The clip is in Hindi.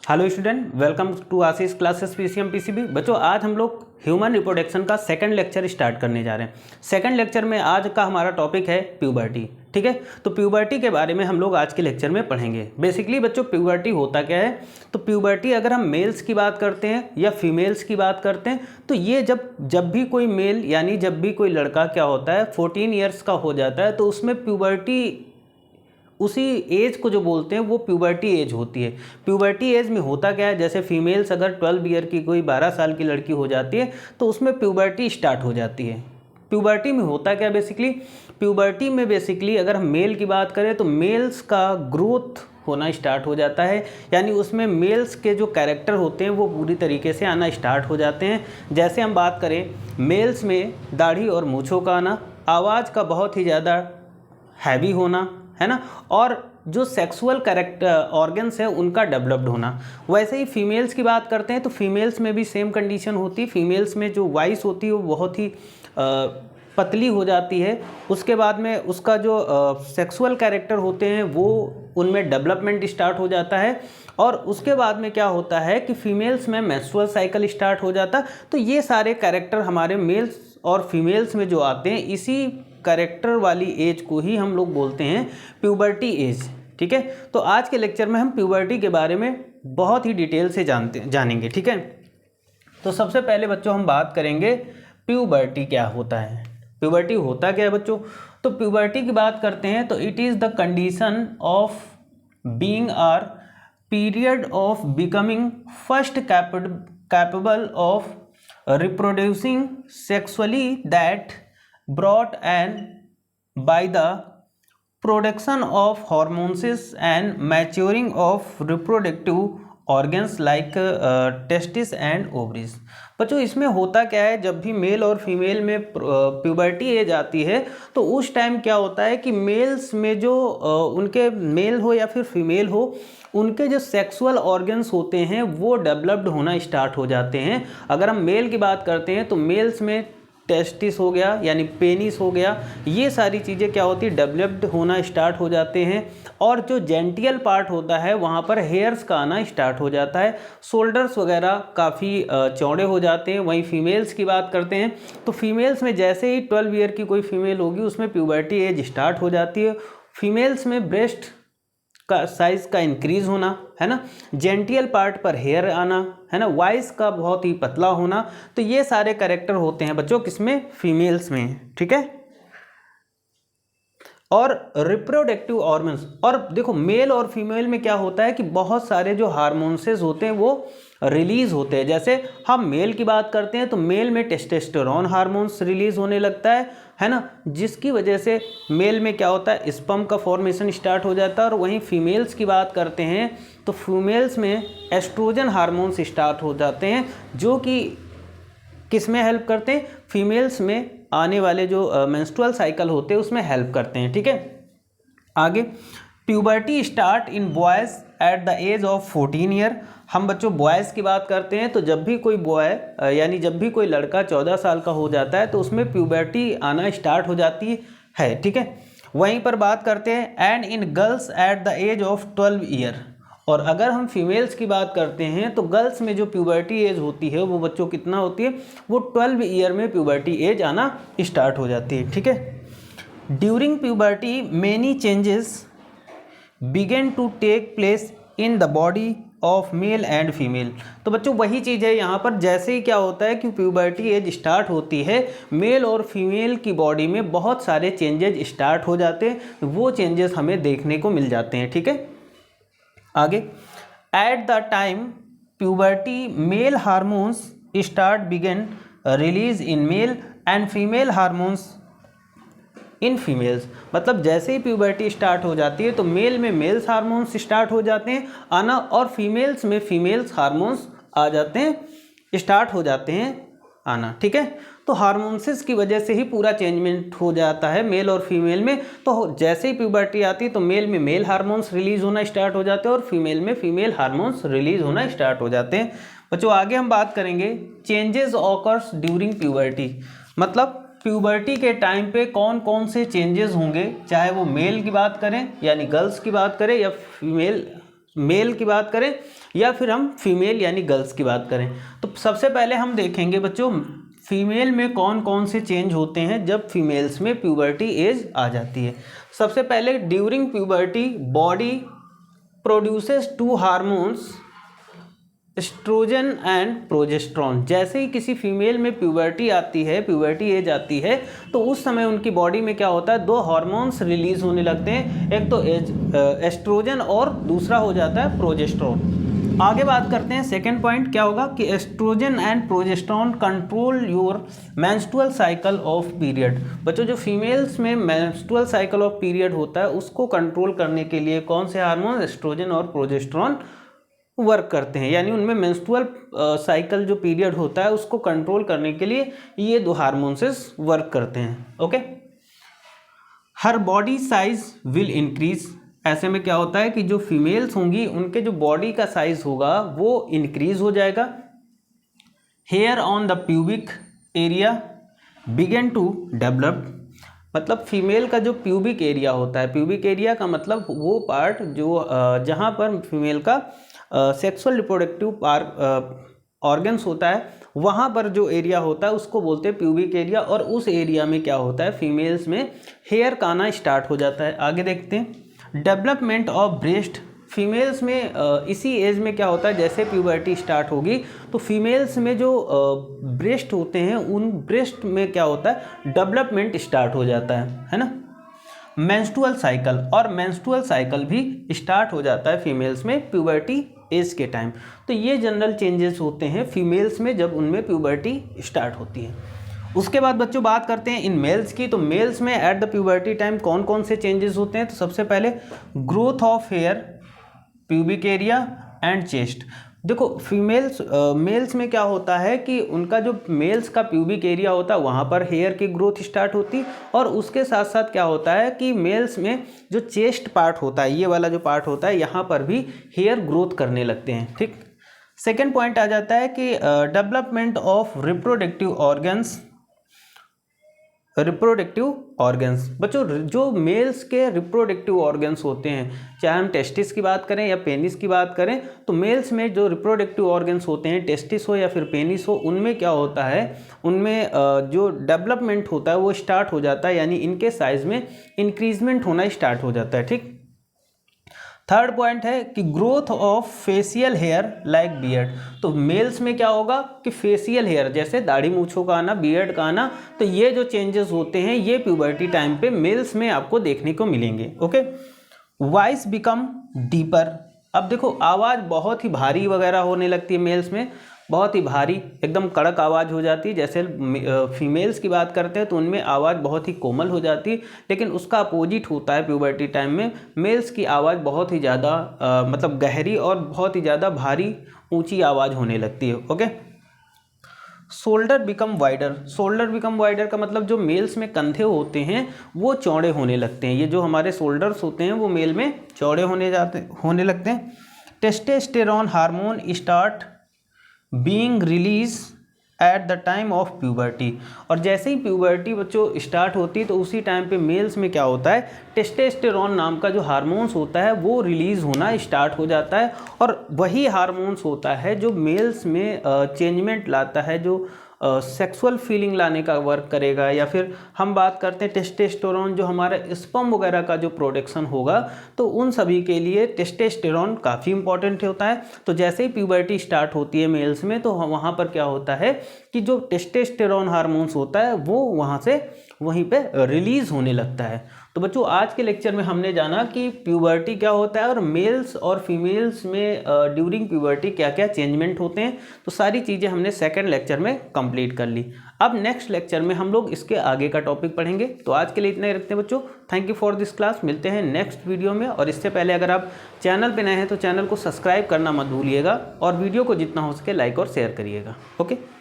Hello student, welcome to Ashish classes PCM PCB. बच्चों, आज हम लोग ह्यूमन रिप्रोडक्शन का सेकंड लेक्चर स्टार्ट करने जा रहे हैं। सेकंड लेक्चर में आज का हमारा टॉपिक है प्यूबर्टी। ठीक है, तो प्यूबर्टी के बारे में हम लोग आज के लेक्चर में पढ़ेंगे। बेसिकली बच्चों, प्यूबर्टी होता क्या है? तो प्यूबर्टी अगर हम मेल्स की बात करते हैं या फीमेल्स की बात करते हैं, तो ये जब भी कोई मेल यानी जब भी कोई लड़का क्या होता है 14 ईयर्स का हो जाता है, तो उसमें प्यूबर्टी, उसी एज को जो बोलते हैं वो प्यूबर्टी एज होती है। प्यूबर्टी एज में होता क्या है, जैसे फीमेल्स अगर 12 ईयर की कोई 12 साल की लड़की हो जाती है तो उसमें प्यूबर्टी स्टार्ट हो जाती है। प्यूबर्टी में होता क्या बेसिकली? प्यूबर्टी में बेसिकली अगर हम मेल की बात करें तो मेल्स का ग्रोथ होना स्टार्ट हो जाता है, यानी उसमें मेल्स के जो कैरेक्टर होते हैं वो पूरी तरीके से आना स्टार्ट हो जाते हैं। जैसे हम बात करें मेल्स में दाढ़ी और मूंछों का आना, आवाज़ का बहुत ही ज़्यादा हैवी होना, है ना, और जो सेक्सुअल कैरेक्टर ऑर्गन्स है उनका डेवलप्ड होना। वैसे ही फीमेल्स की बात करते हैं तो फीमेल्स में भी सेम कंडीशन होती है। फीमेल्स में जो वॉइस होती है वो बहुत ही पतली हो जाती है। उसके बाद में उसका जो सेक्सुअल कैरेक्टर होते हैं वो उनमें डेवलपमेंट स्टार्ट हो जाता है। और उसके बाद में क्या होता है कि फीमेल्स में मेंस्ट्रुअल साइकिल स्टार्ट हो जाता। तो ये सारे कैरेक्टर हमारे मेल्स और फीमेल्स में जो आते हैं, इसी कैरेक्टर वाली एज को ही हम लोग बोलते हैं प्यूबर्टी एज। ठीक है, तो आज के लेक्चर में हम प्यूबर्टी के बारे में बहुत ही डिटेल से जानेंगे। ठीक है, तो सबसे पहले बच्चों हम बात करेंगे प्यूबर्टी क्या होता है। प्यूबर्टी होता क्या है बच्चों? तो प्यूबर्टी की बात करते हैं तो it is the condition of being or period of becoming first capable of reproducing sexually that brought and by the production of hormones and maturing of reproductive organs like testis and ovaries। बच्चों, इसमें होता क्या है, जब भी मेल और फीमेल में प्यूबर्टी एज आती है तो उस टाइम क्या होता है कि मेल्स में जो उनके मेल हो या फिर फीमेल हो, उनके जो सेक्सुअल ऑर्गन्स होते हैं वो डेवलप्ड होना स्टार्ट हो जाते हैं। अगर हम मेल की बात करते हैं तो मेल्स में टेस्टिस हो गया यानी पेनिस हो गया, ये सारी चीज़ें क्या होती है, डेवलप्ड होना स्टार्ट हो जाते हैं। और जो जेंटियल पार्ट होता है वहाँ पर हेयर्स का आना स्टार्ट हो जाता है, शोल्डर्स वगैरह काफ़ी चौड़े हो जाते हैं। वहीं फीमेल्स की बात करते हैं तो फीमेल्स में जैसे ही 12 ईयर की कोई फीमेल होगी उसमें प्यूबर्टी एज स्टार्ट हो जाती है। फीमेल्स में ब्रेस्ट का साइज का इंक्रीज होना, है ना, जेंटियल पार्ट पर हेयर आना, है ना, वॉइस का बहुत ही पतला होना। तो ये सारे कैरेक्टर होते हैं बच्चों किसमें? फीमेल्स में। ठीक है, और रिप्रोडक्टिव हार्मोन्स, और देखो मेल और फीमेल में क्या होता है कि बहुत सारे जो हार्मोन्सेस होते हैं वो रिलीज होते हैं। जैसे हम मेल की बात करते हैं तो मेल में टेस्टोस्टेरोन हार्मोन्स रिलीज होने लगता है ना, जिसकी वजह से मेल में क्या होता है, स्पर्म का फॉर्मेशन स्टार्ट हो जाता है। और वहीं फीमेल्स की बात करते हैं तो फीमेल्स में एस्ट्रोजन हार्मोन्स स्टार्ट हो जाते हैं, जो कि किस में हेल्प करते हैं? फीमेल्स में आने वाले जो मेंस्ट्रुअल साइकिल होते हैं उसमें हेल्प करते हैं। ठीक है, आगे puberty start in boys at the age of 14 year. हम बच्चों बॉयज़ की बात करते हैं तो जब भी कोई बॉय यानी जब भी कोई लड़का 14 साल का हो जाता है तो उसमें प्यूबर्टी आना स्टार्ट हो जाती है। ठीक है, वहीं पर बात करते हैं and in girls at the age of 12 year. और अगर हम फीमेल्स की बात करते हैं तो गर्ल्स में जो प्यूबर्टी एज होती है वो बच्चों कितना होती है, वो 12 ईयर में प्यूबर्टी एज आना स्टार्ट हो जाती है। ठीक है, during puberty many changes begin to take place in the body of male and female. तो बच्चों वही चीज़ है यहाँ पर, जैसे ही क्या होता है कि प्यूबर्टी एज स्टार्ट होती है, मेल और फीमेल की बॉडी में बहुत सारे चेंजेज स्टार्ट हो जाते हैं, वो चेंजेस हमें देखने को मिल जाते हैं। ठीक है, आगे at the time puberty male hormones start begin release in male and female hormones in females. मतलब जैसे ही प्यूबर्टी स्टार्ट हो जाती है तो मेल में मेल्स हार्मोन्स स्टार्ट हो जाते हैं आना, और फीमेल्स में फीमेल्स हार्मोन्स आ जाते हैं, स्टार्ट हो जाते हैं आना। ठीक है, तो हार्मोन्स की वजह से ही पूरा चेंजमेंट हो जाता है मेल और फीमेल में। तो जैसे ही प्यूबर्टी आती है तो मेल में मेल हार्मोन्स रिलीज होना स्टार्ट हो जाते हैं और फीमेल में फीमेल हार्मोन्स रिलीज होना स्टार्ट हो जाते हैं। बच्चों आगे हम बात करेंगे चेंजेस ऑकर्स ड्यूरिंग प्यूबर्टी। मतलब प्यूबर्टी के टाइम पे कौन कौन से चेंजेस होंगे, चाहे वो मेल की बात करें यानी गर्ल्स की बात करें या फीमेल मेल की बात करें या फिर हम फीमेल यानी गर्ल्स की बात करें। तो सबसे पहले हम देखेंगे बच्चों फीमेल में कौन कौन से चेंज होते हैं जब फीमेल्स में प्यूबर्टी एज आ जाती है। सबसे पहले during puberty body produces two hormones estrogen and progesterone. जैसे ही किसी फीमेल में प्यूबर्टी आती है, प्यूबर्टी एज आती है, तो उस समय उनकी बॉडी में क्या होता है, दो हार्मोन्स रिलीज होने लगते हैं, एक तो एस्ट्रोजन और दूसरा हो जाता है प्रोजेस्टेरॉन। आगे बात करते हैं सेकेंड पॉइंट क्या होगा कि estrogen and progesterone control your menstrual cycle of period. बच्चों जो फीमेल्स में मेंस्ट्रुअल साइकिल ऑफ पीरियड होता है उसको कंट्रोल करने के लिए कौन से हार्मोन, एस्ट्रोजन और प्रोजेस्टेरॉन वर्क करते हैं, यानी उनमें मेंस्ट्रुअल साइकिल जो पीरियड होता है उसको कंट्रोल करने के लिए ये दो हार्मोन्स वर्क करते हैं। Okay, her body size will increase. ऐसे में क्या होता है कि जो फीमेल्स होंगी उनके जो बॉडी का साइज होगा वो इंक्रीज हो जाएगा। Hair on the pubic area begin to develop. मतलब फीमेल का जो प्यूबिक एरिया होता है, प्यूबिक एरिया का मतलब वो पार्ट जो जहाँ पर फीमेल का सेक्सुअल रिप्रोडक्टिव ऑर्गन्स होता है, वहाँ पर जो एरिया होता है उसको बोलते हैं प्यूबिक एरिया। और उस एरिया में क्या होता है, फीमेल्स में हेयर का आना स्टार्ट हो जाता है। आगे देखते हैं डेवलपमेंट ऑफ ब्रेस्ट। फीमेल्स में इसी एज में क्या होता है, जैसे प्यूबर्टी स्टार्ट होगी तो फीमेल्स में जो ब्रेस्ट होते हैं उन ब्रेस्ट में क्या होता है, डेवलपमेंट स्टार्ट हो जाता है ना। मेंस्ट्रुअल साइकिल, और मेंस्ट्रुअल साइकिल भी स्टार्ट हो जाता है फीमेल्स में प्यूबर्टी एज के टाइम। तो ये जनरल चेंजेस होते हैं फीमेल्स में जब उनमें प्यूबर्टी स्टार्ट होती है। उसके बाद बच्चों बात करते हैं इन मेल्स की। तो मेल्स में एट द प्यूबर्टी टाइम कौन कौन से चेंजेस होते हैं। तो सबसे पहले growth of hair, pubic area and chest. देखो फीमेल्स मेल्स में क्या होता है कि उनका जो मेल्स का प्यूबिक एरिया होता है वहाँ पर हेयर की ग्रोथ स्टार्ट होती, और उसके साथ साथ क्या होता है कि मेल्स में जो चेस्ट पार्ट होता है, ये वाला जो पार्ट होता है, यहाँ पर भी हेयर ग्रोथ करने लगते हैं। ठीक, सेकेंड पॉइंट आ जाता है कि development of reproductive organs. Reproductive organs बच्चों जो मेल्स के रिप्रोडक्टिव ऑर्गन्स होते हैं, चाहे हम टेस्टिस की बात करें या पेनिस की बात करें, तो मेल्स में जो रिप्रोडक्टिव ऑर्गन्स होते हैं, टेस्टिस हो या फिर पेनिस हो, उनमें क्या होता है, उनमें जो डेवलपमेंट होता है वो स्टार्ट हो जाता है, यानी इनके साइज में इंक्रीजमेंट होना स्टार्ट हो जाता है। ठीक, थर्ड पॉइंट है कि growth of facial hair like beard. तो मेल्स में क्या होगा कि फेशियल हेयर जैसे दाढ़ी मूछों का आना, बियर्ड का आना, तो ये जो चेंजेस होते हैं ये प्यूबर्टी टाइम पे मेल्स में आपको देखने को मिलेंगे। Okay, voice become deeper. अब देखो आवाज़ बहुत ही भारी वगैरह होने लगती है मेल्स में, बहुत ही भारी एकदम कड़क आवाज़ हो जाती है। जैसे फीमेल्स की बात करते हैं तो उनमें आवाज़ बहुत ही कोमल हो जाती है, लेकिन उसका अपोजिट होता है प्यूबर्टी टाइम में, मेल्स की आवाज़ बहुत ही ज़्यादा मतलब गहरी और बहुत ही ज़्यादा भारी ऊंची आवाज़ होने लगती है। Okay, shoulder become wider. Shoulder become wider का मतलब जो मेल्स में कंधे होते हैं वो चौड़े होने लगते हैं। ये जो हमारे शोल्डर्स होते हैं वो मेल में चौड़े होने लगते हैं। Testosterone hormone start being release at the time of puberty. और जैसे ही प्यूबर्टी बच्चों स्टार्ट होती है तो उसी टाइम पे मेल्स में क्या होता है, टेस्टोस्टेरोन नाम का जो हार्मोन्स होता है वो रिलीज़ होना स्टार्ट हो जाता है, और वही हार्मोन्स होता है जो मेल्स में चेंजमेंट लाता है, जो सेक्सुअल फीलिंग लाने का वर्क करेगा। या फिर हम बात करते हैं टेस्टोस्टेरोन जो हमारा स्पर्म वगैरह का जो प्रोडक्शन होगा, तो उन सभी के लिए टेस्टोस्टेरोन काफ़ी इंपॉर्टेंट होता है। तो जैसे ही प्यूबर्टी स्टार्ट होती है मेल्स में तो वहाँ पर क्या होता है कि जो टेस्टोस्टेरोन हार्मोन्स होता है वो वहाँ से वहीं पे रिलीज़ होने लगता है। तो बच्चों आज के लेक्चर में हमने जाना कि प्यूबर्टी क्या होता है और मेल्स और फीमेल्स में ड्यूरिंग प्यूबर्टी क्या क्या चेंजमेंट होते हैं। तो सारी चीज़ें हमने सेकंड लेक्चर में कंप्लीट कर ली। अब नेक्स्ट लेक्चर में हम लोग इसके आगे का टॉपिक पढ़ेंगे। तो आज के लिए इतना ही रखते हैं बच्चों। Thank you for this class. मिलते हैं नेक्स्ट वीडियो में। और इससे पहले अगर आप चैनल पर नए हैं तो चैनल को सब्सक्राइब करना मत भूलिएगा, और वीडियो को जितना हो सके लाइक और शेयर करिएगा। ओके।